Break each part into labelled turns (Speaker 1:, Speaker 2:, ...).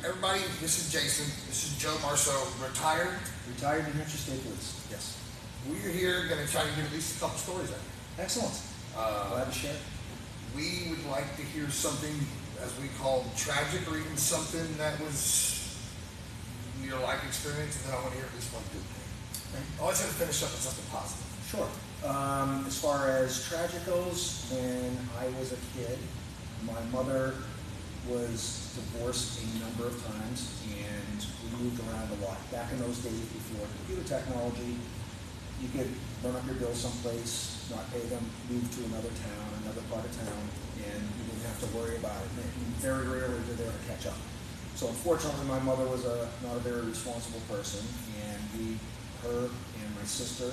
Speaker 1: everybody, this is Jason. This is Joe Marceau, retired.
Speaker 2: Retired New Hampshire State Police, yes.
Speaker 1: We're here going to try to get at least a couple stories out.
Speaker 2: Excellent. Glad to share.
Speaker 1: We would like to hear something, as we call tragic, or even something that was your life experience, and then I want to hear at least one good thing.
Speaker 2: Okay.
Speaker 1: I always have to finish up with something positive.
Speaker 2: Sure. As far as tragic goes, when I was a kid, my mother was divorced a number of times, and we moved around a lot. Back in those days, before computer technology, you could run up your bill someplace, not pay them, move to another town, another part of town, and you didn't have to worry about it. And very rarely did they ever catch up. So unfortunately, my mother was not a very responsible person, and her and my sister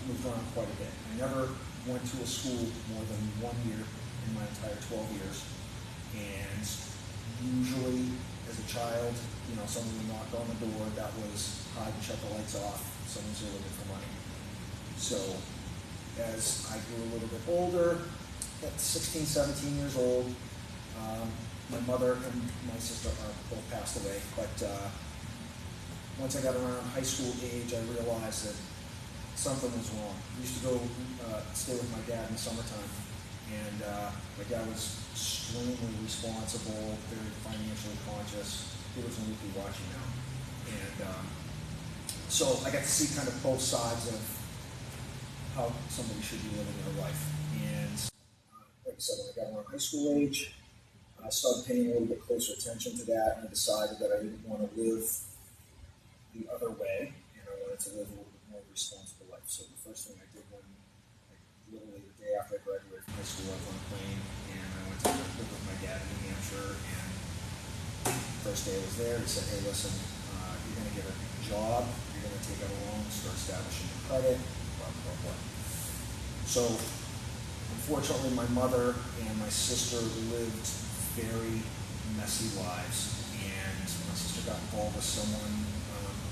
Speaker 2: moved around quite a bit. I never went to a school more than 1 year in my entire 12 years. And usually, as a child, someone would knock on the door, that was hide and shut the lights off, someone's here looking for money. So, as I grew a little bit older, at 16, 17 years old, my mother and my sister are both passed away, but once I got around high school age, I realized that something was wrong. I used to go stay with my dad in the summertime, and my dad was extremely responsible, very financially conscious. He was a weekly watching now. And so I got to see kind of both sides of how somebody should be living their life. And like I said, when I got around high school age, I started paying a little bit closer attention to that, and I decided that I didn't want to live the other way, and I wanted to live a little bit more responsible life. So the first thing I did literally the day after I graduated from high school, I was on a plane, and I went to live with my dad in New Hampshire, and the first day I was there, he said, hey, listen, you're going to get a job, you're going to take out a loan, start establishing your credit, blah, blah, blah. So, unfortunately, my mother and my sister lived very messy lives, and my sister got involved with someone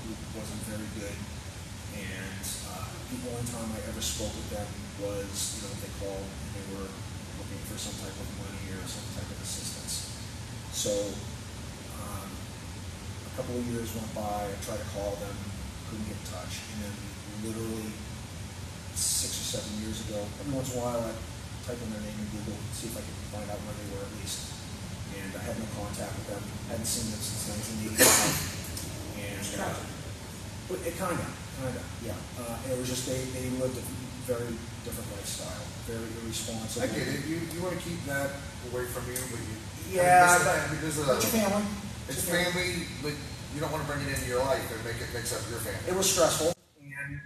Speaker 2: who wasn't very good, and the only time I ever spoke with them was, they called and they were looking for some type of money or some type of assistance. So, a couple of years went by, I tried to call them, couldn't get in touch, and then literally 6 or 7 years ago, every once in a while I'd type in their name in Google, see if I could find out where they were at least. And I had no contact with them. I hadn't seen them since 1985. And it kind of, yeah. It was just they lived a very different lifestyle, very irresponsible.
Speaker 1: I get it. You want to keep that away from you, but you
Speaker 2: it's your family.
Speaker 1: It's family, but you don't want to bring it into your life and make it mix up your family.
Speaker 2: It was stressful, and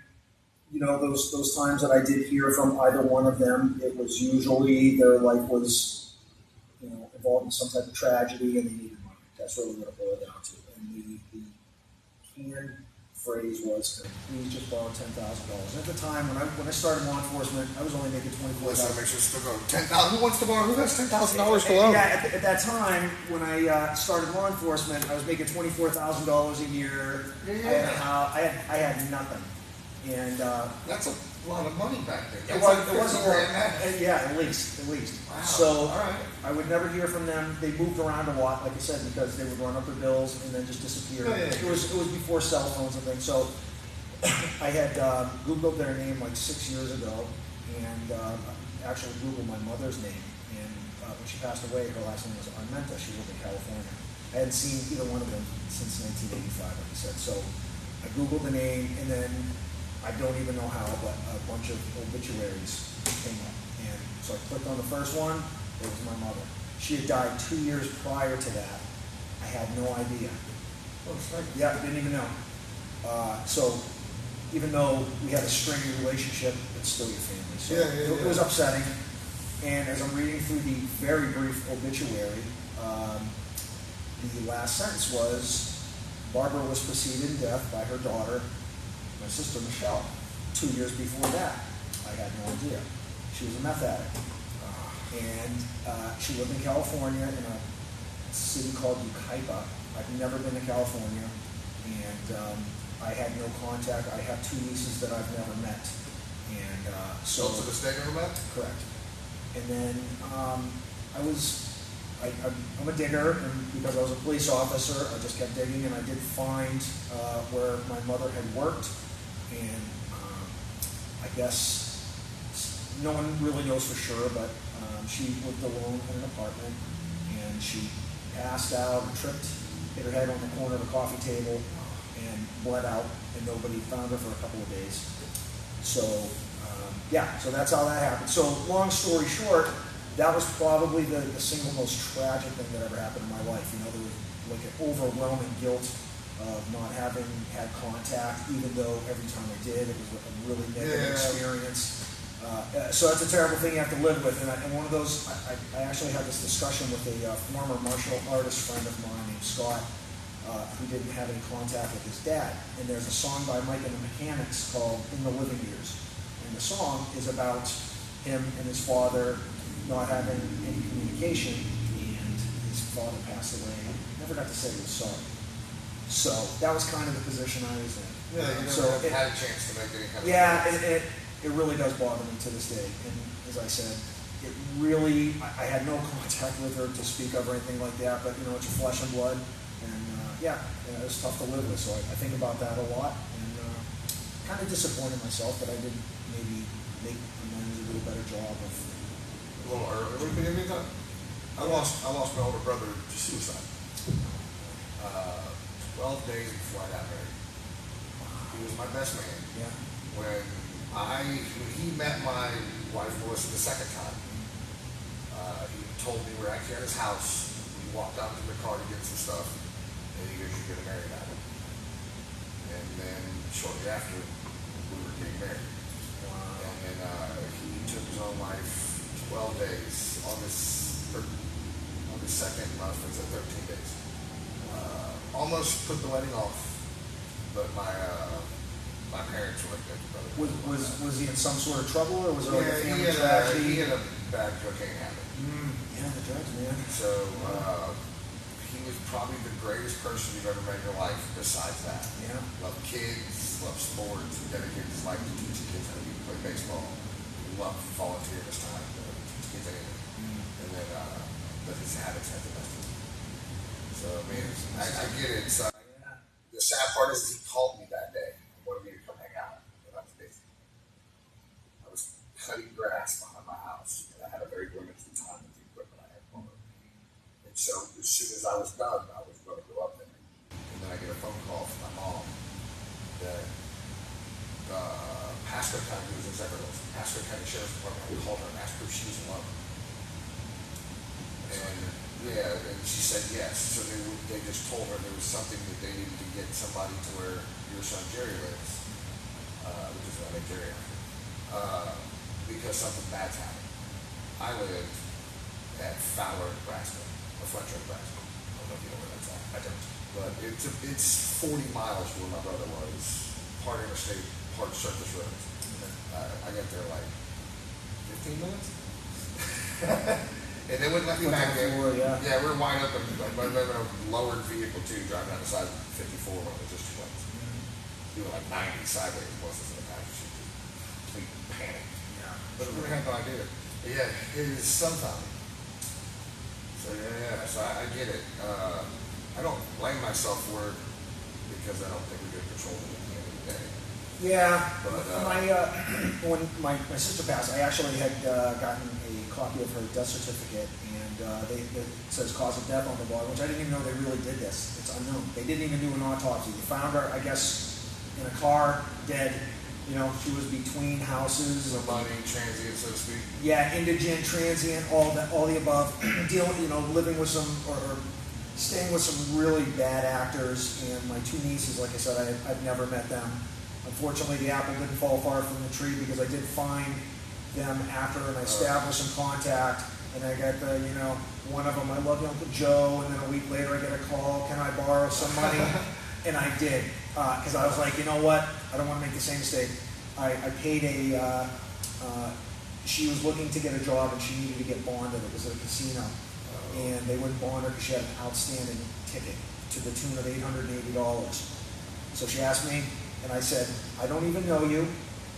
Speaker 2: those times that I did hear from either one of them, it was usually their life was involved in some type of tragedy, and they needed money. That's really what it boiled down to. And the canned phrase was, please just borrow $10,000. At the time, when I started law enforcement, I was only making $24,000.
Speaker 1: Let's make sure still go. $10,000. Who wants to borrow? Who has $10,000 to loan?
Speaker 2: Yeah, at that time, when I started law enforcement, I was making $24,000 a year.
Speaker 1: Yeah.
Speaker 2: I had nothing, and
Speaker 1: that's a lot of money back then.
Speaker 2: It wasn't a lot. Yeah, at least.
Speaker 1: Wow.
Speaker 2: So
Speaker 1: all right.
Speaker 2: I would never hear from them. They moved around a lot, like I said, because they would run up their bills and then just disappear.
Speaker 1: Yeah.
Speaker 2: It was before cell phones and things. So I had Googled their name like 6 years ago, and actually Googled my mother's name. And when she passed away, her last name was Armenta. She lived in California. I hadn't seen either one of them since 1985, like I said. So I Googled the name, and then I don't even know how, but a bunch of obituaries came up. And so I clicked on the first one. It was my mother. She had died 2 years prior to that. I had no idea. Yeah, I didn't even know. So even though we had a strained relationship, it's still your family. So it was upsetting. And as I'm reading through the very brief obituary, the last sentence was, Barbara was preceded in death by her daughter, my sister Michelle. 2 years before that, I had no idea. She was a meth addict. And she lived in California in a city called Yucaipa. I've never been to California, and I had no contact. I have 2 nieces that I've never met. And
Speaker 1: so to this day, never met?
Speaker 2: Correct. And then I I'm a digger, and because I was a police officer, I just kept digging, and I did find where my mother had worked, and I guess no one really knows for sure, but she lived alone in an apartment, and she passed out and tripped, hit her head on the corner of a coffee table, and bled out, and nobody found her for a couple of days. So, so that's how that happened. So, long story short, that was probably the single most tragic thing that ever happened in my life. You know, there was like an overwhelming guilt of not having had contact, even though every time I did, it was a really negative experience. So that's a terrible thing you have to live with. And one of those, I actually had this discussion with a former martial artist friend of mine named Scott, who didn't have any contact with his dad. And there's a song by McInarnay called In the Living Years. And the song is about him and his father not having any communication, and his father passed away. Never got to say he was sorry. So that was kind of the position I was in.
Speaker 1: Yeah, you never had a chance to make any kind of
Speaker 2: and it really does bother me to this day. And as I said, it really, I had no contact with her to speak of or anything like that, but you know, it's your flesh and blood. And it was tough to live with. So I think about that a lot, and kind of disappointed myself that I didn't maybe make amends, a little better job of.
Speaker 1: A little early, but I mean, I lost my older brother to suicide. 12 days before I got married. He was my best man.
Speaker 2: Yeah.
Speaker 1: When he met my wife Melissa the second time, he told me we're actually at his house. We walked out to the car to get some stuff, and he goes, "You're gonna marry that one." And then shortly after, we were getting married.
Speaker 2: Wow.
Speaker 1: And then he took his own life 12 days, August 2nd, I was 13 days. Almost put the wedding off, but my parents were like that.
Speaker 2: Was he in some sort of trouble, or was it like a family tragedy?
Speaker 1: He had a bad cocaine habit.
Speaker 2: Yeah, the drugs, man.
Speaker 1: So he was probably the greatest person you've ever met in your life besides that.
Speaker 2: Yeah.
Speaker 1: Loved kids, loved sports, dedicated his life to teaching kids how to play baseball. Loved volunteer this time to teach kids anything. And then, but his habits had the best of him. So, I mean, I get it. So, the sad part is he called me that day and wanted me to come hang out. And I was busy. I was cutting grass behind my house, and I had a very limited time with the equipment I had on me. And so, as soon as I was done, I was going to go up there. And then I get a phone call from my mom that Pasco County was in Zephyrhills. Pasco County Sheriff's Department called her and asked her if she was alone. And she said yes. So they just told her there was something that they needed to get somebody to where your son Jerry lives, which is what I named Jerry after, because something bad's happened. I lived at Fowler, Nebraska, or Fletcher, Nebraska. I don't know if you know where that's at. I don't. But it's 40 miles from where my brother was. Part interstate, part surface roads. I got there like 15 minutes. And they wouldn't let me back there. Yeah, we were wide open. I lived in a lowered vehicle too, driving down the side of 54 when it was just two lanes. We were like 90 sideways, most of the passenger seat. Complete panic.
Speaker 2: Yeah.
Speaker 1: But we had no idea. But yeah, his son found me. So so I get it. I don't blame myself for it because I don't think we could control it at the end of the day.
Speaker 2: Yeah,
Speaker 1: But,
Speaker 2: when my sister passed, I actually had gotten a copy of her death certificate, and it says cause of death on the bottom, which I didn't even know they really did this. It's unknown. They didn't even do an autopsy. They found her, I guess, in a car, dead. You know, she was between houses.
Speaker 1: Somebody transient, so to speak.
Speaker 2: Yeah, indigent, transient, all the above. Living with some or staying with some really bad actors, and my two nieces, like I said, I've never met them. Unfortunately, the apple didn't fall far from the tree because I did find them after, and I established some contact, and I got one of them, I love you, Uncle Joe, and then a week later I get a call, can I borrow some money? And I did, because I was like, you know what, I don't want to make the same mistake. I paid she was looking to get a job and she needed to get bonded. It was at a casino, and they wouldn't bond her because she had an outstanding ticket to the tune of $880. So she asked me, and I said, I don't even know you,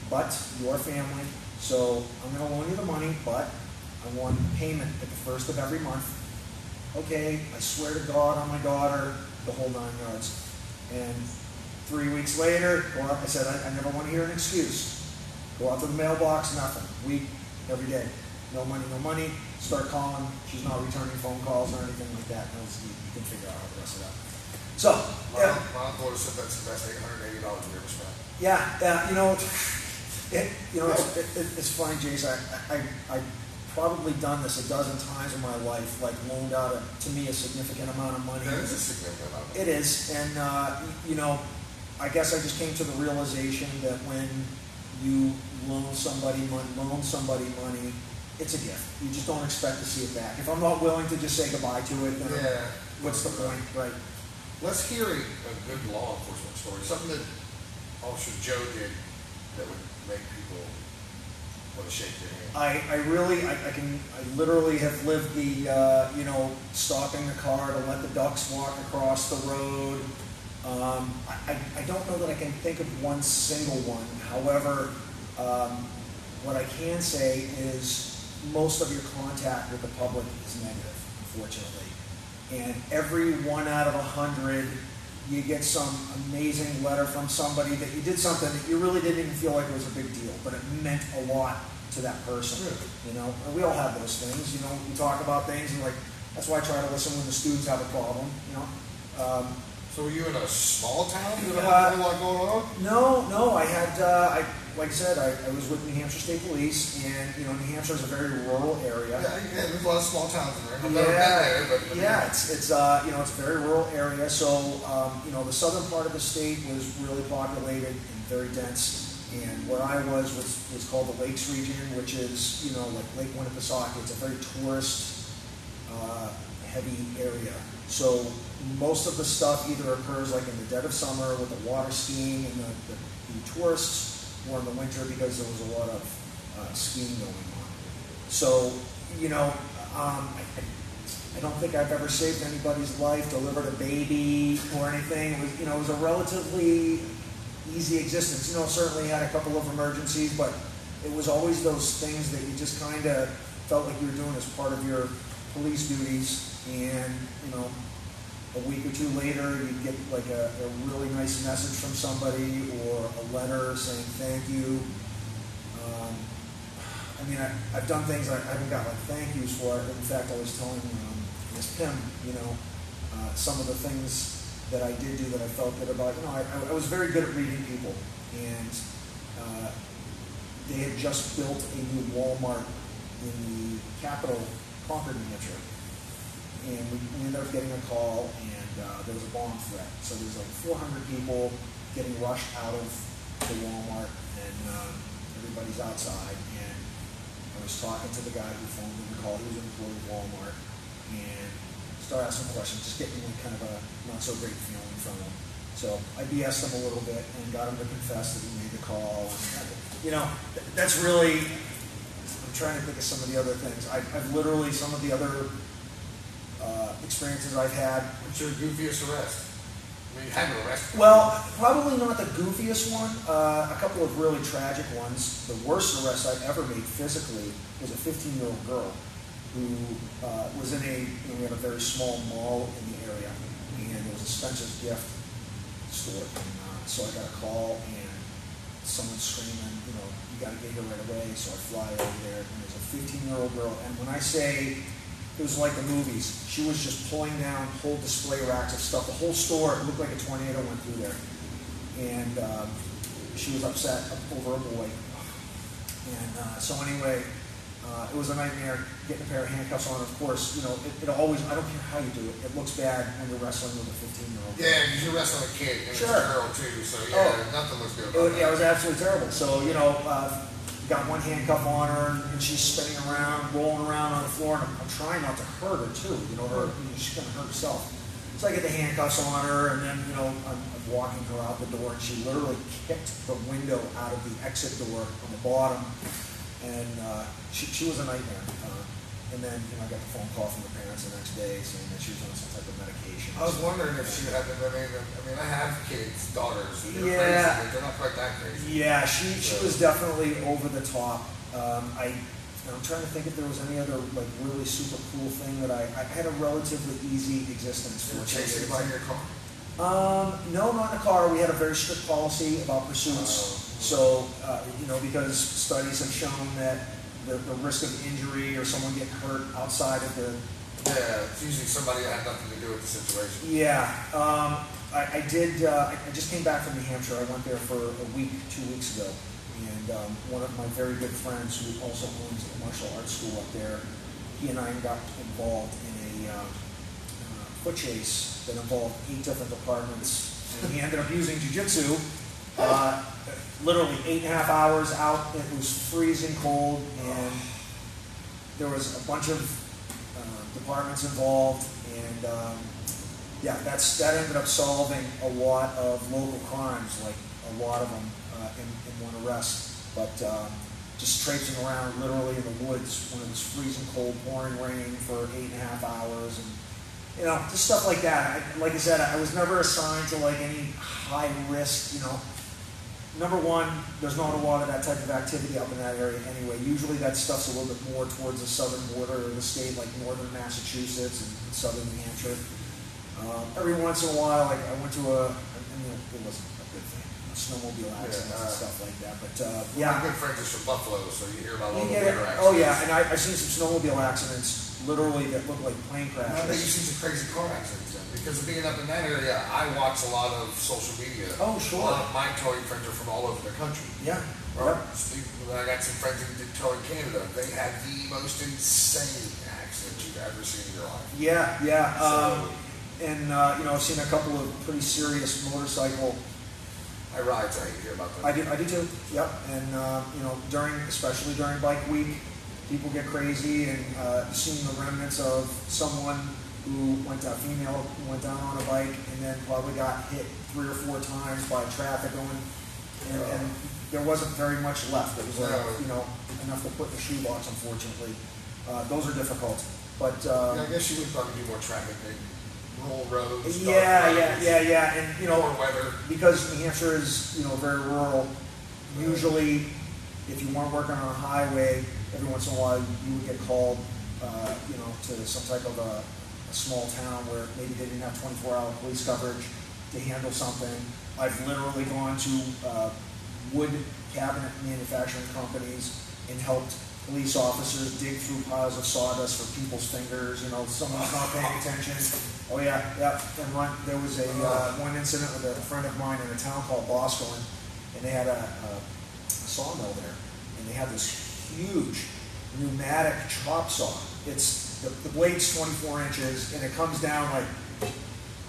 Speaker 2: but you are family, so I'm going to loan you the money, but I want payment at the first of every month, okay, I swear to God on my daughter, the whole 9 yards. And 3 weeks later, go out, I said, I never want to hear an excuse. Go out to the mailbox, nothing. Week, every day. No money, no money. Start calling. She's not returning phone calls or anything like that. You can figure out how the rest of that. So, yeah.
Speaker 1: My uncle said that's the best $880 we ever spent.
Speaker 2: Yeah, it's funny, Jason. I probably done this a dozen times in my life, like loaned out to me a significant amount of money.
Speaker 1: That is a significant amount of money.
Speaker 2: It is, and I guess I just came to the realization that when you loan somebody money, it's a gift. You just don't expect to see it back. If I'm not willing to just say goodbye to it, then what's the point, right?
Speaker 1: Let's hear a good law enforcement story, something that Officer Joe did that would make people want to shake their hand.
Speaker 2: I literally have lived the, stopping the car to let the ducks walk across the road. I don't know that I can think of one single one. However, what I can say is most of your contact with the public is negative, unfortunately. And every 1 out of 100, you get some amazing letter from somebody that you did something that you really didn't even feel like it was a big deal, but it meant a lot to that person.
Speaker 1: Really?
Speaker 2: And we all have those things. We talk about things, and that's why I try to listen when the students have a problem.
Speaker 1: So were you in a small town? Did you have a lot going on?
Speaker 2: No. I had, like I said, I was with New Hampshire State Police, and New Hampshire is a very rural area.
Speaker 1: Yeah, there's a lot of small towns in there. I've never been there, but
Speaker 2: it's a very rural area. So the southern part of the state was really populated and very dense. And where I was called the Lakes region, which is like Lake Winnipesaukee. It's a very tourist heavy area. So most of the stuff either occurs like in the dead of summer with the water skiing and the tourists, or in the winter because there was a lot of skiing going on. So, I don't think I've ever saved anybody's life, delivered a baby or anything. It was a relatively easy existence. Certainly had a couple of emergencies, but it was always those things that you just kind of felt like you were doing as part of your police duties. And, a week or two later, you'd get like a really nice message from somebody or a letter saying thank you. I've done things I haven't got like thank yous for it. In fact, I was telling Miss Pim, some of the things that I did do that I felt good about. I was very good at reading people, and they had just built a new Walmart in the capital, Concord, New Hampshire. And we ended up getting a call, and there was a bomb threat. So there's like 400 people getting rushed out of the Walmart, and everybody's outside. And I was talking to the guy who phoned in the call. He was an employee of Walmart, and started asking questions, just getting like kind of a not so great feeling from him. So I BS'd him a little bit and got him to confess that he made the call. And, that's really. I'm trying to think of some of the other things. I've literally some of the other experiences I've had.
Speaker 1: What's your goofiest arrest? You had an arrest.
Speaker 2: Well, probably not the goofiest one. A couple of really tragic ones. The worst arrest I've ever made physically was a 15-year-old girl who was in we had a very small mall in the area, and there was a Spencer's gift store. And, so I got a call, and someone screaming, you got to get here right away. So I fly over there, and there's a 15-year-old girl. And when I say it was like the movies. She was just pulling down whole display racks of stuff. The whole store, it looked like a tornado went through there. And she was upset over a boy. And so anyway, it was a nightmare getting a pair of handcuffs on. Of course, it always, I don't care how you do it, it looks bad when you're wrestling with a 15-year-old.
Speaker 1: Yeah, because you're wrestling a kid, and
Speaker 2: sure.
Speaker 1: It's a girl too, so nothing looks good about
Speaker 2: it was absolutely terrible. So, got one handcuff on her, and she's spinning around, rolling around on the floor, and I'm trying not to hurt her too. She's going to hurt herself. So I get the handcuffs on her, and then I'm walking her out the door, and she literally kicked the window out of the exit door on the bottom, and she was a nightmare. And then I got the phone call from the parents the next day saying that she was on some type of medication.
Speaker 1: I was wondering if she had I have kids, daughters. They're
Speaker 2: yeah,
Speaker 1: crazy, but they're not quite that crazy.
Speaker 2: Yeah, she was definitely over the top. And I'm trying to think if there was any other like really super cool thing that I had a relatively easy existence for.
Speaker 1: Chase anybody in your car?
Speaker 2: No, not in a car. We had a very strict policy about pursuits. So, because studies have shown that the risk of injury or someone getting hurt outside of the...
Speaker 1: Yeah, it's usually somebody that had nothing to do with the situation.
Speaker 2: Yeah. I did, I just came back from New Hampshire. I went there for a week, 2 weeks ago. And one of my very good friends who also owns a martial arts school up there, he and I got involved in a foot chase that involved 8 different departments. And he ended up using jiu-jitsu. Literally 8.5 hours out. It was freezing cold, and there was a bunch of departments involved, and that ended up solving a lot of local crimes, like a lot of them in one arrest. But just traipsing around literally in the woods when it was freezing cold, pouring rain for 8.5 hours, and just stuff like that. Like I said, I was never assigned to like any high risk, Number one, there's not a lot of that type of activity up in that area anyway. Usually that stuff's a little bit more towards the southern border of the state, like northern Massachusetts and southern New Hampshire. Every once in a while, like I went to it wasn't a good thing, snowmobile accidents and stuff like that. But
Speaker 1: My good friends are from Buffalo, so you hear about all the
Speaker 2: yeah,
Speaker 1: winter accidents.
Speaker 2: Oh yeah, and I've seen some snowmobile accidents literally that look like plane crashes.
Speaker 1: I bet you see some crazy car accidents then. Because of being up in that area, I watch a lot of social media.
Speaker 2: Oh, sure.
Speaker 1: A lot of my towing friends are from all over the country.
Speaker 2: Yeah.
Speaker 1: I got some friends who did tow in Canada. They had the most insane accident you've ever seen in your life.
Speaker 2: Yeah. I've seen a couple of pretty serious motorcycle.
Speaker 1: I ride, so I hear about that.
Speaker 2: I do too. Yep. And especially during bike week, people get crazy, and seeing the remnants of someone a female who went down on a bike and then probably got hit 3 or 4 times by traffic and there wasn't very much left. It was enough to put in the shoebox, unfortunately. Those are difficult. But
Speaker 1: I guess you would probably do more traffic, maybe rural roads.
Speaker 2: Yeah. And
Speaker 1: more weather.
Speaker 2: Because New Hampshire is very rural. Usually, if you weren't working on a highway, every once in a while you would get called, to some type of a small town where maybe they didn't have 24-hour police coverage to handle something. I've literally gone to wood cabinet manufacturing companies and helped police officers dig through piles of sawdust for people's fingers. Someone's not paying attention. Oh yeah. And there was one incident with a friend of mine in a town called Boscawen, and they had a sawmill there, and they had this huge pneumatic chop saw. The blade's 24 inches, and it comes down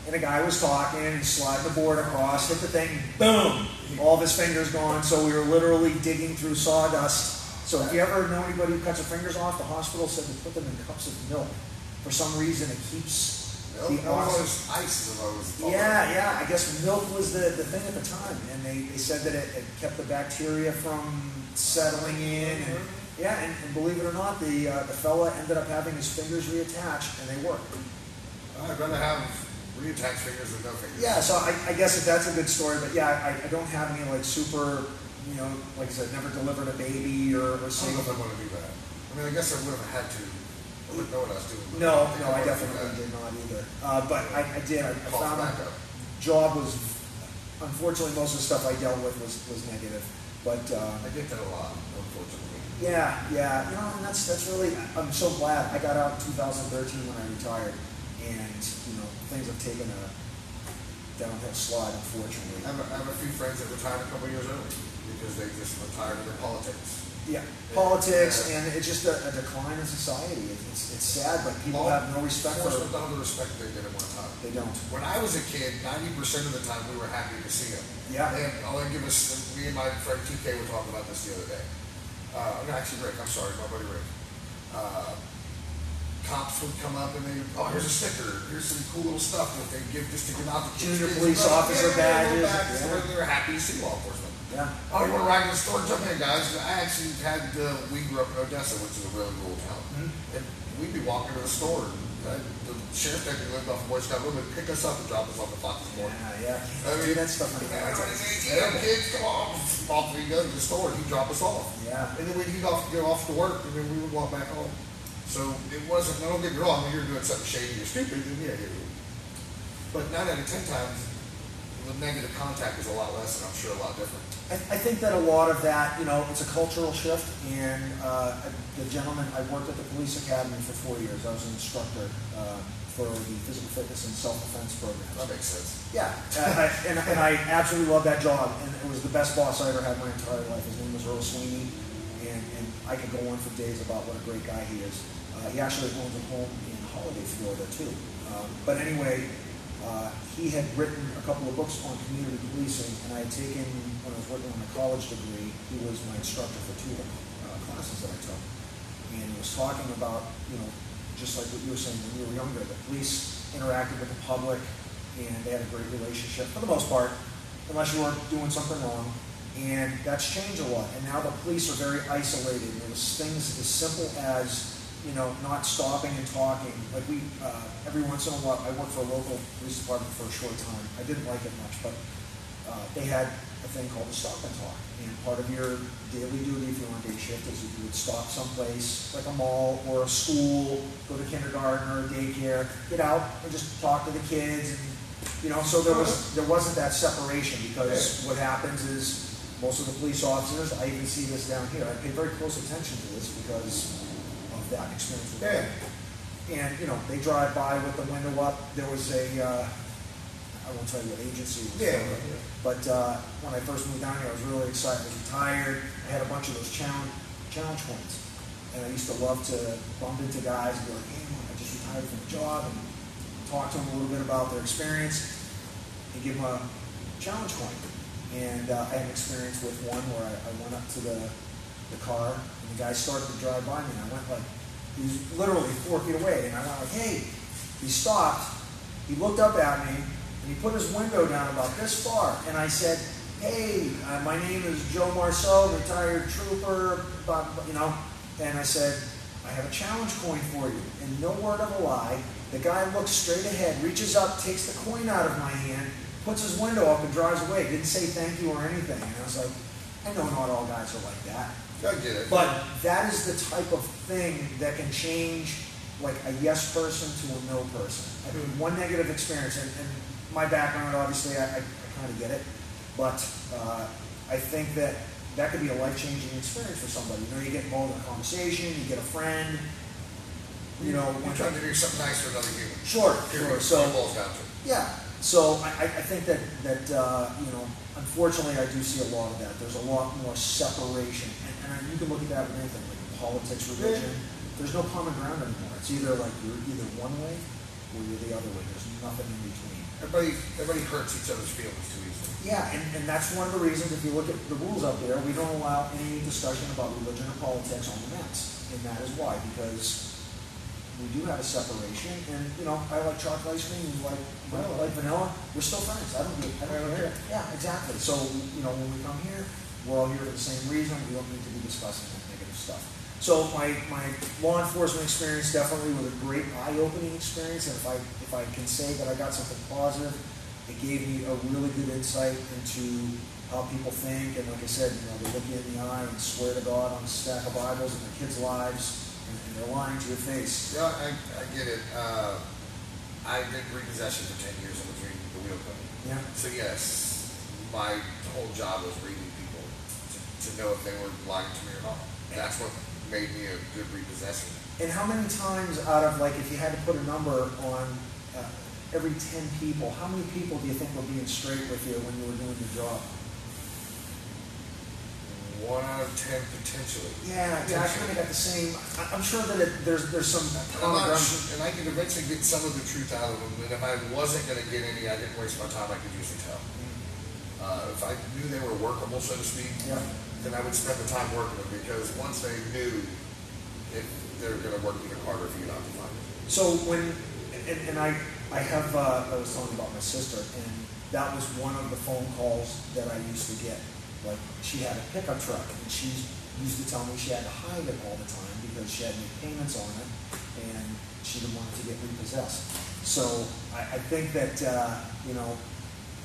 Speaker 2: and a guy was talking, and sliding the board across, hit the thing, boom! All of his fingers gone, so we were literally digging through sawdust. So if you ever know anybody who cuts their fingers off, the hospital said to put them in cups of milk. For some reason, it keeps the
Speaker 1: ice.
Speaker 2: Yeah, I guess milk was the thing at the time, and they said that it kept the bacteria from settling in, and believe it or not, the fella ended up having his fingers reattached, and they worked.
Speaker 1: I'd rather have reattached fingers than no fingers.
Speaker 2: Yeah, so I guess if that's a good story, but yeah, I don't have any super, like I said, never delivered a baby or
Speaker 1: I don't know if I want to do that. I mean, I guess I would have had to. I wouldn't know what I was doing.
Speaker 2: No, I definitely did not either. But I did. I found out job was, unfortunately, most of the stuff I dealt with was negative. But
Speaker 1: I get that a lot, unfortunately.
Speaker 2: Yeah, and that's really. I'm so glad I got out in 2013 when I retired, and things have taken a downhill slide, unfortunately.
Speaker 1: I have a few friends that retired a couple years early because they just retired in their politics.
Speaker 2: Yeah, politics, and it's just a decline in society. It's sad, but people have no respect for it.
Speaker 1: Don't have the respect they did at one time.
Speaker 2: They don't.
Speaker 1: When I was a kid, 90% of the time we were happy to see them.
Speaker 2: Yeah.
Speaker 1: And me and my friend TK were talking about this the other day. Actually, Rick, I'm sorry, my buddy Rick. Cops would come up and here's a sticker, here's some cool little stuff that they give just to give out to kids.
Speaker 2: Junior police officer badges.
Speaker 1: They were happy to see law enforcement.
Speaker 2: Yeah.
Speaker 1: Oh, you want to ride in the store? Jump in, guys. I actually we grew up in Odessa, which is a really rural town. Mm-hmm. And we'd be walking to the store, and The sheriff deputy lived off of Boy Scout Road, would pick us up and drop us off at 5 in the morning.
Speaker 2: Yeah.
Speaker 1: I
Speaker 2: Do
Speaker 1: mean,
Speaker 2: that stuff like that.
Speaker 1: kids, come on, off we go to the store, he'd drop us off.
Speaker 2: Yeah.
Speaker 1: And then we'd go off to work, and then we would walk back home. So it wasn't, don't get me wrong, when you're doing something shady or stupid, then yeah, but 9 out of 10 times, the negative contact is a lot less, and I'm sure a lot different.
Speaker 2: I think that a lot of that, it's a cultural shift, and the gentleman, I worked at the police academy for 4 years. I was an instructor for the physical fitness and self-defense programs.
Speaker 1: That makes sense.
Speaker 2: Yeah, and I absolutely loved that job, and it was the best boss I ever had my entire life. His name was Earl Sweeney, and I could go on for days about what a great guy he is. He actually owns a home in Holiday, Florida, too. But anyway, he had written a couple of books on community policing, and I had taken, when I was working on my college degree, he was my instructor for 2 of the classes that I took. And he was talking about, just like what you were saying when you were younger, the police interacted with the public, and they had a great relationship, for the most part, unless you were doing something wrong. And that's changed a lot. And now the police are very isolated. It was things as simple as, not stopping and talking. Like every once in a while, I worked for a local police department for a short time. I didn't like it much, but they had a thing called the stop and talk. And part of your daily duty, if you're on day shift, is you would stop someplace, like a mall or a school, go to kindergarten or daycare, get out and just talk to the kids. And, so there wasn't that separation, because what happens is most of the police officers, I even see this down here, I pay very close attention to this because of that experience with them. And, they drive by with the window up. There was I won't tell you what agency it was. But when I first moved down here, I was really excited. I was retired. I had a bunch of those challenge points. And I used to love to bump into guys and be like, hey, I just retired from a job, and talk to them a little bit about their experience and give them a challenge coin. And I had an experience with one where I went up to the car, and the guy started to drive by me, and I went he was literally 4 feet away, and I went like, hey. He stopped, he looked up at me, and he put his window down about this far, and I said, hey, my name is Joe Marceau, retired trooper, and I said, I have a challenge coin for you. And no word of a lie, the guy looks straight ahead, reaches up, takes the coin out of my hand, puts his window up and drives away. Didn't say thank you or anything. And I was like, I know not all guys are like that.
Speaker 1: I get it.
Speaker 2: But that is the type of thing that can change like a yes person to a no person. I mean, one negative experience, and my background, obviously, I kind of get it. But I think that could be a life-changing experience for somebody. You get involved in a conversation, you get a friend.
Speaker 1: You're trying to do something nice for another human.
Speaker 2: Sure. So, yeah. So I think that unfortunately, I do see a lot of that. There's a lot more separation, and you can look at that with anything, like politics, religion. There's no common ground anymore. It's either like you're either one way or you're the other way. There's nothing in between.
Speaker 1: Everybody hurts each other's feelings too easily.
Speaker 2: Yeah, and that's one of the reasons, if you look at the rules up there, we don't allow any discussion about religion or politics on the mats. And that is why, because we do have a separation, and I like chocolate ice cream, you like vanilla, we're still friends. I don't care. Yeah, exactly. So, when we come here, we're all here for the same reason. We don't need to be discussing that negative stuff. So my law enforcement experience definitely was a great eye-opening experience, and if I can say that I got something positive, it gave me a really good insight into how people think, and like I said, they look you in the eye and swear to God on a stack of Bibles in their kids' lives, and they're lying to your face.
Speaker 1: Yeah, I get it. I did repossession for 10 years. I was reading the wheel company.
Speaker 2: Yeah.
Speaker 1: So yes, my whole job was reading people to know if they were lying to me or not. That's what made me a good repossessor.
Speaker 2: And how many times out of, if you had to put a number on every 10 people, how many people do you think were being straight with you when you were doing your job?
Speaker 1: 1 out of 10 potentially.
Speaker 2: Yeah, I kind of got the same. I'm sure that there's some common ground.
Speaker 1: And I could eventually get some of the truth out of them. And if I wasn't going to get any, I didn't waste my time. I could usually tell. If I knew they were workable, so to speak, then I would spend the time working them, because once they knew, they're going to work even harder for you not to find it.
Speaker 2: So I was telling you about my sister, and that was one of the phone calls that I used to get. Like, she had a pickup truck, and she used to tell me she had to hide it all the time because she had to make payments on it, and she didn't want it to get repossessed. So I think that, you know,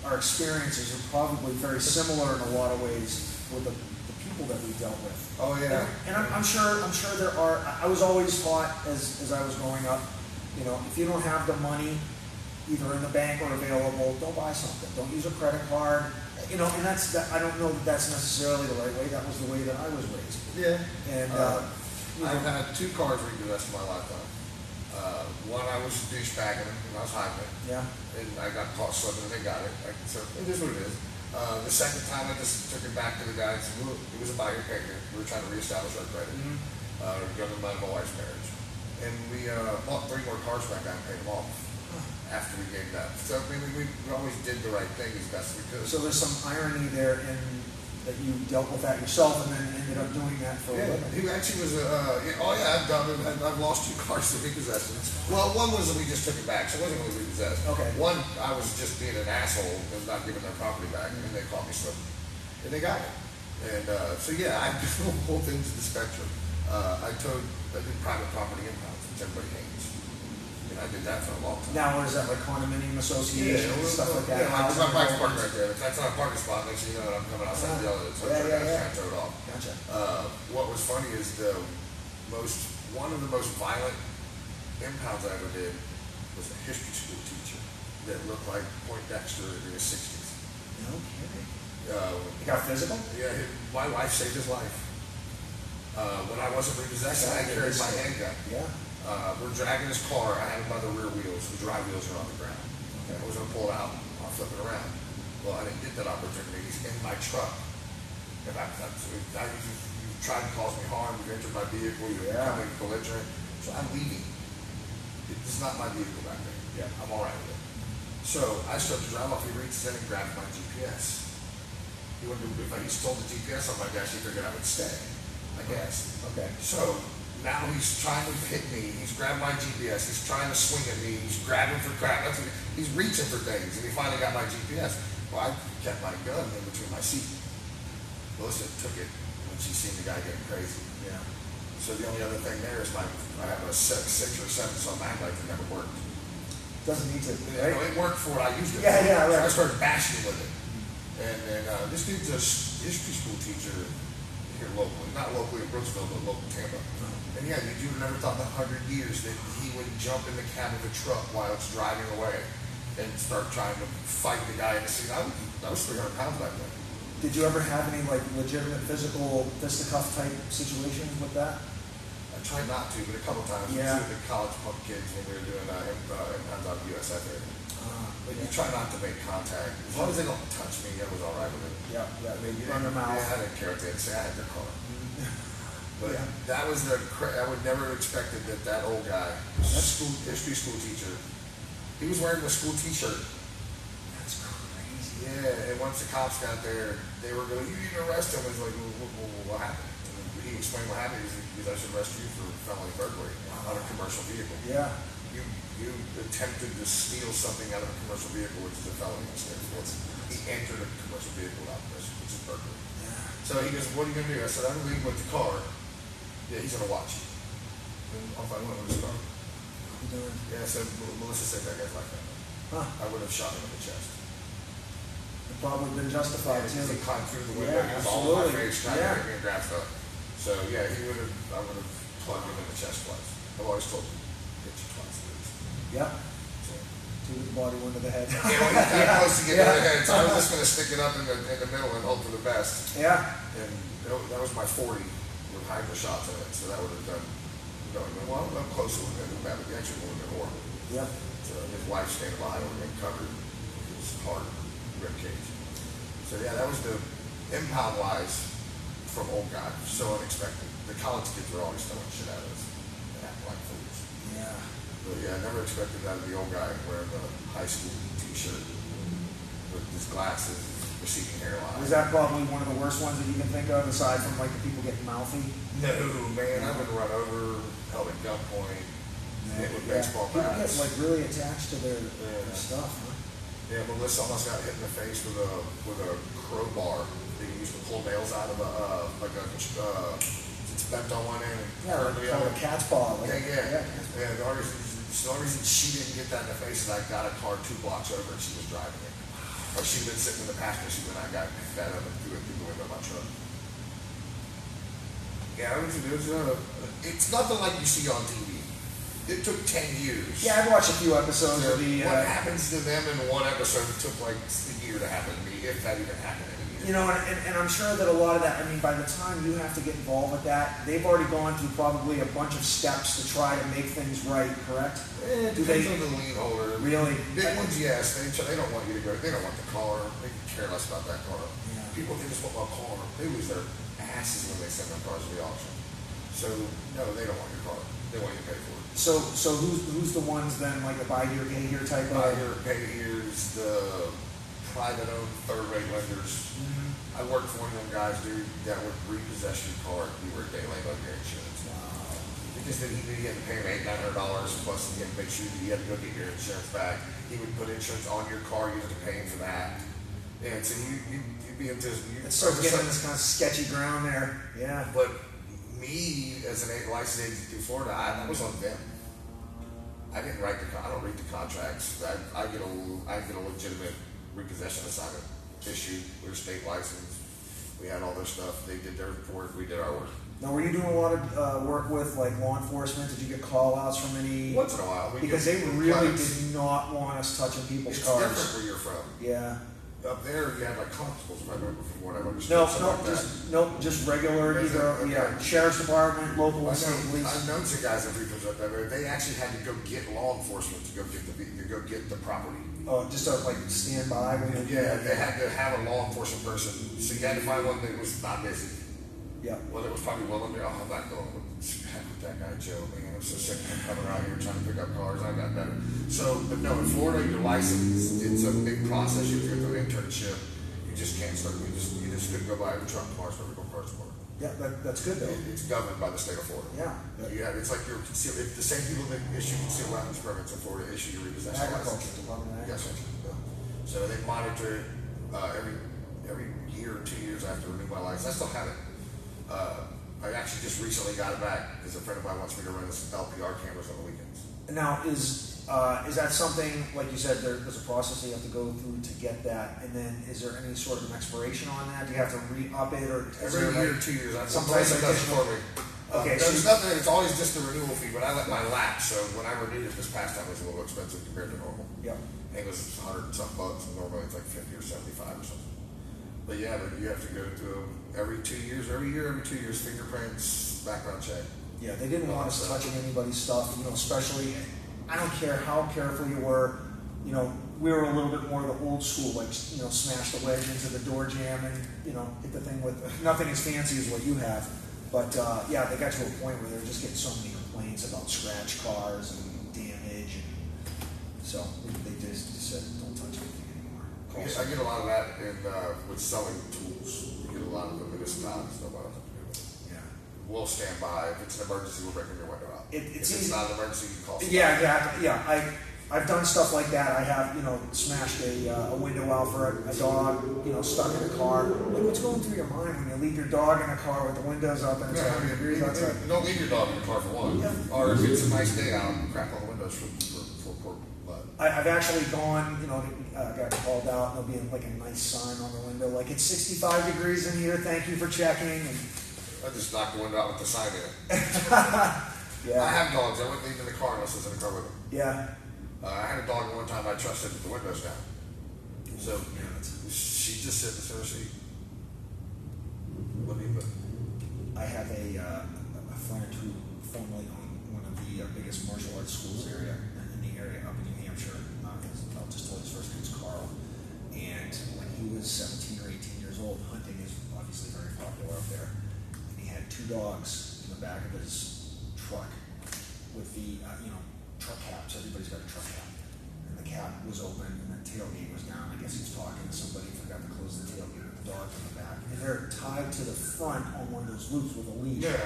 Speaker 2: our experiences are probably very similar in a lot of ways with the people that we dealt with.
Speaker 1: Oh yeah.
Speaker 2: And I'm sure there are. I was always taught as I was growing up, you know, if you don't have the money, either in the bank or available, don't buy something. Don't use a credit card. You know, and I don't know that that's necessarily the right way. That was the way that I was raised.
Speaker 1: Yeah.
Speaker 2: And
Speaker 1: I've had 2 cars repossessed in my lifetime. One I was douchebagging and I was hiding it.
Speaker 2: Yeah.
Speaker 1: And I got caught slipping and they got it. So it is what it is. The second time I just took it back to the guy and said, look, it was a buyer payment. We were trying to reestablish our credit. Young and my wife's marriage. And we bought 3 more cars back out and paid them off after we gave that. So I mean, we always did the right thing as best we could.
Speaker 2: So there's some irony there in that you dealt with that yourself and then ended up doing that for a living.
Speaker 1: He actually was I've done it. I've lost 2 cars to repossession. Well, one was that we just took it back, so it wasn't really repossessed.
Speaker 2: Okay.
Speaker 1: One, I was just being an asshole and not giving their property back, and they caught me slipping. And they got it. And so yeah, I do the whole thing to the spectrum. I did private property impounds, which everybody hates. And I did that for a long time.
Speaker 2: Now, what is that, like condominium associations and stuff like that?
Speaker 1: Yeah, my bike's parked right there. If that's not a parking spot, next thing you know, I'm coming outside yelling at it. So I throw it off.
Speaker 2: Gotcha.
Speaker 1: What was funny is one of the most violent impounds I ever did was a history school teacher that looked like Poindexter in his 60s.
Speaker 2: No kidding.
Speaker 1: He
Speaker 2: got physical?
Speaker 1: Yeah, my wife saved his life. When I wasn't repossessed, I carried my handgun.
Speaker 2: Yeah.
Speaker 1: We're dragging his car. I had him by the rear wheels. The drive wheels are on the ground.
Speaker 2: Okay.
Speaker 1: I was going to pull it out. I'll flip it around. Well, I didn't get that opportunity. He's in my truck. And you tried to cause me harm. You entered my vehicle. You're becoming belligerent. So I'm leaving. This is not my vehicle back there. Yeah, I'm all right with it. So I start to drive off. He reaches in and grabs my GPS. He wouldn't do, if I stole the GPS on my dash, he figured I would stay, I guess.
Speaker 2: Okay.
Speaker 1: So now he's trying to hit me. He's grabbed my GPS. He's trying to swing at me. He's grabbing for crap. He's reaching for things, and he finally got my GPS. Well, I kept my gun in between my seat. Melissa took it when she seen the guy getting crazy.
Speaker 2: Yeah.
Speaker 1: So the only other thing there is I have a 6 or 7 on maglite that never worked.
Speaker 2: Doesn't need to.
Speaker 1: Right? It worked for what I used it for.
Speaker 2: Yeah, right.
Speaker 1: So I started bashing with it. And this dude's a history school teacher here locally. Not locally in Brooksville, but local Tampa. And yeah, you would never thought in 100 years that he would jump in the cab of a truck while it's driving away and start trying to fight the guy in the seat. I was 300 pounds back then.
Speaker 2: Did you ever have any like legitimate physical fisticuff type situations with that?
Speaker 1: I tried not to, but a couple times.
Speaker 2: Yeah.
Speaker 1: With the college punk kids when we were doing impounds out of USF area. But you try not to make contact. As long as they don't touch me, I was all right with it.
Speaker 2: Yeah.
Speaker 1: I mean,
Speaker 2: Run their mouth.
Speaker 1: Yeah, I didn't care what they had to say. I had their car. But
Speaker 2: Yeah.
Speaker 1: that was I would never have expected that old guy, history school teacher, he was wearing a school t-shirt.
Speaker 2: That's crazy.
Speaker 1: Yeah, and once the cops got there, they were going, you need to arrest him. I was like, what happened? And he explained what happened. Because I should arrest you for felony burglary on a commercial vehicle.
Speaker 2: Yeah.
Speaker 1: You attempted to steal something out of a commercial vehicle, which is a felony mistake. He entered a commercial vehicle without permission, which is burglary.
Speaker 2: Yeah.
Speaker 1: So he goes, what are you going to do? I said, I'm going to leave with the car. Yeah, he's going to watch you. And off I went with his car.
Speaker 2: What are you doing?
Speaker 1: Yeah, I said, Melissa said that guy's like that.
Speaker 2: Huh.
Speaker 1: I would have shot him in the chest.
Speaker 2: You've probably been justified
Speaker 1: Yeah,
Speaker 2: too.
Speaker 1: he climbed through the window.
Speaker 2: Yeah,
Speaker 1: He was all in my
Speaker 2: absolutely.
Speaker 1: face trying
Speaker 2: Yeah.
Speaker 1: to get me and grab stuff. So yeah, I would have plugged him in the chest twice. I've always told him, hit you twice at least.
Speaker 2: Yeah.
Speaker 1: So,
Speaker 2: 2 to the body, 1 to the head.
Speaker 1: yeah, well, he's kind of close to getting to the head, so I was just going to stick it up in the middle and hope for the best.
Speaker 2: Yeah.
Speaker 1: And that was my 40 with hydro shots in it, so that would have done, well, I'm close to it, but the actually would have been horrible.
Speaker 2: Yeah.
Speaker 1: So his wife standing behind would have been covered with his hard rib cage. So yeah, that was the impound wise from old guy, so unexpected. The college kids are always throwing shit at us and acting like fools.
Speaker 2: Yeah.
Speaker 1: But yeah, I never expected that of the old guy wearing the high school t-shirt with his glasses, receding hairline.
Speaker 2: Was that probably one of the worst ones that you can think of, aside from like the people getting mouthy?
Speaker 1: No, man, I've been run over, held at gunpoint, hit with baseball
Speaker 2: People get
Speaker 1: bats.
Speaker 2: like really attached to their stuff, huh?
Speaker 1: Yeah, Melissa almost got hit in the face with a crowbar that you used to pull nails out of it's bent on one end.
Speaker 2: Yeah, like
Speaker 1: the
Speaker 2: kind
Speaker 1: other.
Speaker 2: of a cat's paw. Like,
Speaker 1: Yeah. The artist used to So the only reason she didn't get that in the face is I got a car 2 blocks over and she was driving it. Or she'd been sitting in the passenger seat when I got fed up and threw it through the window of my truck. Yeah, it's nothing like you see on TV. It took 10 years.
Speaker 2: Yeah, I've watched a few episodes of the...
Speaker 1: What happens to them in one episode took like a year to happen to me, if that even happened in a year.
Speaker 2: You know, and I'm sure that a lot of that, I mean, by the time you have to get involved with that, they've already gone through probably a bunch of steps to try to make things right, correct?
Speaker 1: It depends on the lien holder.
Speaker 2: Really?
Speaker 1: Big ones, yes. They don't want you to go. They don't want the car. They care less about that car.
Speaker 2: Yeah.
Speaker 1: People think just want a car. They lose their asses when they send their cars to the auction. So, no, they don't want your car. They want you to pay for it.
Speaker 2: So who's the ones then, like the buy here, pay here type of?
Speaker 1: Buy here, pay here's the private-owned third-rate lenders.
Speaker 2: Mm-hmm.
Speaker 1: I worked for one of them guys, dude, that would repossess your car if you were a day late on your insurance.
Speaker 2: Wow.
Speaker 1: Because then he knew he had to pay him $800-900 plus he had to make sure that you had to go get your insurance back. He would put insurance on your car, you had to pay him for that. And so you'd be into...
Speaker 2: It starts getting in this kind of sketchy ground there. Yeah.
Speaker 1: But me, as an licensed agent through Florida, I was on them. I didn't write I don't read the contracts. I get a legitimate repossession assignment issued. We were state licensed. We had all their stuff. They did their work. We did our work.
Speaker 2: Now, were you doing a lot of work with like law enforcement? Did you get call-outs from any?
Speaker 1: Once in a while.
Speaker 2: Because they really did not want us touching people's cars.
Speaker 1: It's different where you're from.
Speaker 2: Yeah.
Speaker 1: Up there, you had like constables, from what I understood.
Speaker 2: Just regular, sheriff's department, local state police.
Speaker 1: I've known some guys that repossessed up there. They actually had to go get law enforcement to go get the property.
Speaker 2: Oh, just to like stand by.
Speaker 1: Yeah, they had to have a law enforcement person. So you had to find one that was not busy.
Speaker 2: Yeah.
Speaker 1: Well, it was probably willing to. I'm not going with that guy Joe. Man, I'm so sick of him coming around here trying to pick up cars. I got better. So, but no, in Florida, your license, it's a big process. You have to go through an internship. You just can't start. You just couldn't go buy every truck cars for every cars for.
Speaker 2: Yeah, that's good though.
Speaker 1: It's governed by the state of Florida.
Speaker 2: Yeah.
Speaker 1: It's like you're concealed. If the same people that issue concealed weapons permits in Florida issue your repossession
Speaker 2: Agriculture
Speaker 1: license.
Speaker 2: Department of Agriculture.
Speaker 1: Yes, sir. So they monitor it every year or 2 years after I renew my license. I still have it. I actually just recently got it back because a friend of mine wants me to run this LPR cameras on the weekends.
Speaker 2: Now, is that something, like you said, there's a process that you have to go through to get that, and then is there any sort of an expiration on that? Do you have to re-up it, or
Speaker 1: every year or 2 years?
Speaker 2: Sometimes
Speaker 1: it does it for me.
Speaker 2: Okay,
Speaker 1: there's nothing. It's always just the renewal fee, but I let mine lapse. So when I renewed it this past time, it was a little expensive compared to normal.
Speaker 2: Yeah.
Speaker 1: I think it was $100 and some bucks, and normally it's like 50 or 75 or something. But yeah, but you have to go through every 2 years, every 2 years, fingerprints, background check.
Speaker 2: Yeah, they didn't want us touching anybody's stuff, especially, I don't care how careful you were, we were a little bit more the old school, like, smash the wedge into the door jamb and, hit the thing with, nothing as fancy as what you have. But, yeah, they got to a point where they were just getting so many complaints about scratch cars and damage. And so they just said, don't touch anything anymore.
Speaker 1: I get a lot of that with selling tools. You get a lot of the municipalities know about it.
Speaker 2: Yeah.
Speaker 1: We'll stand by. If it's an emergency, we'll break your window out. If it's not an emergency, you can call somebody.
Speaker 2: Yeah, exactly. Yeah, I've done stuff like that. I have, smashed a window out for a dog, stuck in a car. Like, what's going through your mind when you leave your dog in a car with the windows up and it's 100 degrees outside?
Speaker 1: Don't leave your dog in the car for one. Yeah. Or if it's a nice day out, crack all the windows for poor blood.
Speaker 2: I've actually gone, got called out, and there'll be like a nice sign on the window, like, it's 65 degrees in here, thank you for checking. And
Speaker 1: I just knocked the window out with the sign in it.
Speaker 2: Yeah.
Speaker 1: I have dogs. I wouldn't leave them in the car unless I was in the car with them.
Speaker 2: Yeah.
Speaker 1: I had a dog one time I trusted with the windows down. So she just sit in the center seat. What do you put?
Speaker 2: I have a friend who formerly owned one of the biggest martial arts schools in the area up in New Hampshire. I'll just tell his first name is Carl. And when he was 17 or 18 years old, hunting is obviously very popular up there. And he had 2 dogs in the back of his truck with the truck caps. Everybody's got a truck cap. And the cap was open and the tailgate was down. I guess he was talking to somebody, forgot to close the tailgate with the dogs in the back. And they're tied to the front on one of those loops with a leash.
Speaker 1: Yeah.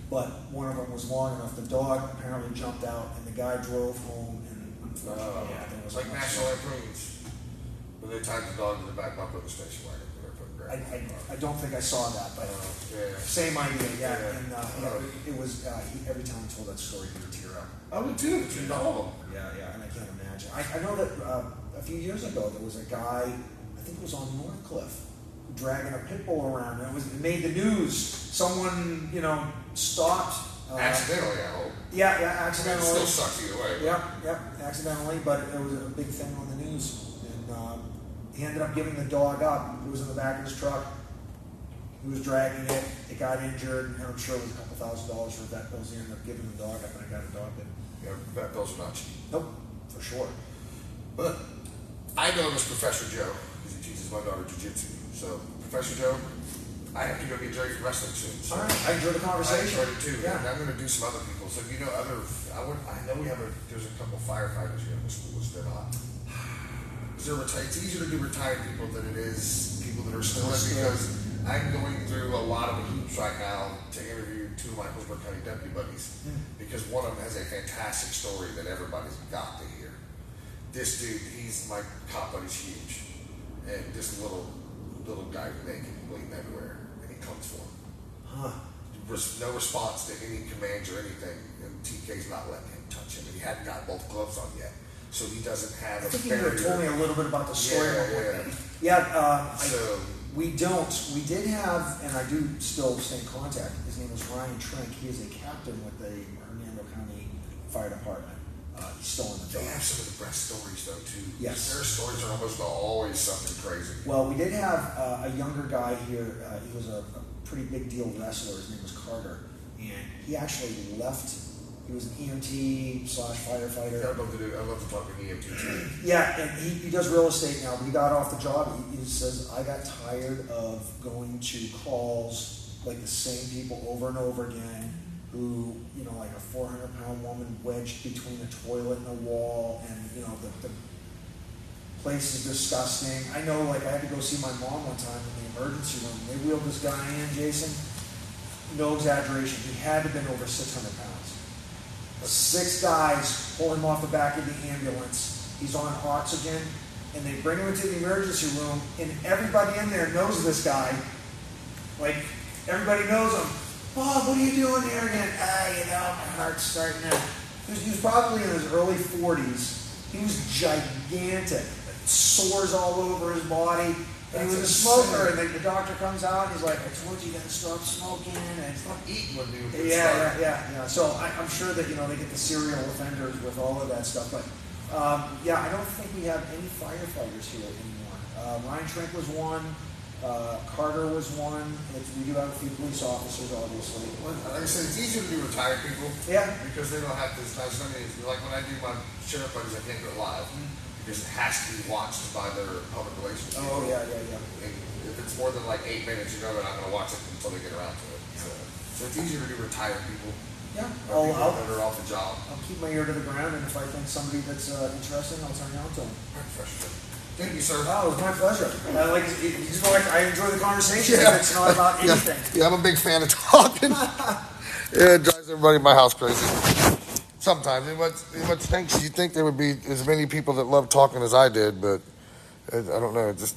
Speaker 2: But one of them was long enough. The dog apparently jumped out and the guy drove home and unfortunately,
Speaker 1: It's like National Lampoons. But they tied the dog to the back bumper of the station wagon. They were putting
Speaker 2: I don't think I saw that, but same idea, yeah. And it was every time he told that story, he would tear up.
Speaker 1: I would too. You know.
Speaker 2: Yeah, and I can't imagine. I know that a few years ago there was a guy, I think it was on Northcliffe, dragging a pit bull around, and it made the news. Someone, stopped.
Speaker 1: Accidentally, I hope.
Speaker 2: Yeah, accidentally.
Speaker 1: It still sucks either way.
Speaker 2: Yeah, accidentally, but it was a big thing on the news. And he ended up giving the dog up. It was in the back of his truck. He was dragging it. It got injured. And I'm sure it was a couple $1,000s for vet bills. He ended up giving the dog up, and I got a dog that.
Speaker 1: Yeah, vet bills are not cheap.
Speaker 2: Nope, for sure.
Speaker 1: But I know this Professor Joe because he teaches my daughter jiu-jitsu. So, Professor Joe, I have to go get Jerry for wrestling soon. So
Speaker 2: all right, I enjoyed the conversation.
Speaker 1: I enjoyed it too.
Speaker 2: Yeah.
Speaker 1: And I'm going to do some other people. So, I know there's a couple firefighters here in the schools. They're not. It's easier to do retired people than it is people that are still in, because I'm going through a lot of hoops right now to interview two of my Hillsborough County deputy buddies, because one of them has a fantastic story that everybody's got to hear. This dude, my cop buddy's huge, and this little guy naked, bleeding everywhere, and he comes for him. No response to any commands or anything, and TK's not letting him touch him, and he hadn't got both gloves on yet. So he doesn't have a barrier.
Speaker 2: You told me a little bit about the story. We don't. We did have, and I do still stay in contact. His name was Ryan Trink. He is a captain with the Hernando County Fire Department. He's still in the job.
Speaker 1: They have some of the best stories though too.
Speaker 2: Yes.
Speaker 1: Their stories are almost always something crazy.
Speaker 2: Well, we did have a younger guy here. He was a pretty big deal wrestler. His name was Carter, and he actually left. He was an EMT/firefighter.
Speaker 1: I love to talk to EMT too.
Speaker 2: Yeah, and he does real estate now, but he got off the job. He says, I got tired of going to calls like the same people over and over again, who, like a 400-pound woman wedged between a toilet and a wall, and, the place is disgusting. I know, I had to go see my mom one time in the emergency room. They wheeled this guy in, Jason. No exaggeration. He had to have been over 600 pounds. 6 guys pull him off the back of the ambulance. He's on oxygen, and they bring him into the emergency room, and everybody in there knows this guy. Everybody knows him. Bob, what are you doing here again? My heart's starting to... He was probably in his early 40s. He was gigantic. Sores all over his body. And he was a smoker, and the doctor comes out, and he's like, I told you got to stop smoking. And
Speaker 1: stop eating when you
Speaker 2: Yeah. So I'm sure that, they get the serial offenders with all of that stuff. But, I don't think we have any firefighters here anymore. Ryan Trink was one. Carter was one. We do have a few police officers, obviously.
Speaker 1: Well, like I said, it's easier to do retired people.
Speaker 2: Yeah.
Speaker 1: Because they don't have to, like when I do my sheriff buddies, I can't go live. Because it has to be watched by their public relations people.
Speaker 2: Oh, yeah.
Speaker 1: And if it's more than 8 minutes, they're not going to watch it until they get around to it. So it's easier to do retired people.
Speaker 2: Yeah.
Speaker 1: Or people that are off the job.
Speaker 2: I'll keep my ear to the ground, and if I think somebody that's interesting, I'll turn you on to them.
Speaker 1: Thank you, sir.
Speaker 2: Oh, it was my pleasure. I enjoy the conversation. Yeah. It's not about anything.
Speaker 1: Yeah, I'm a big fan of talking. It drives everybody in my house crazy. Sometimes. You think there would be as many people that love talking as I did, but I don't know. It just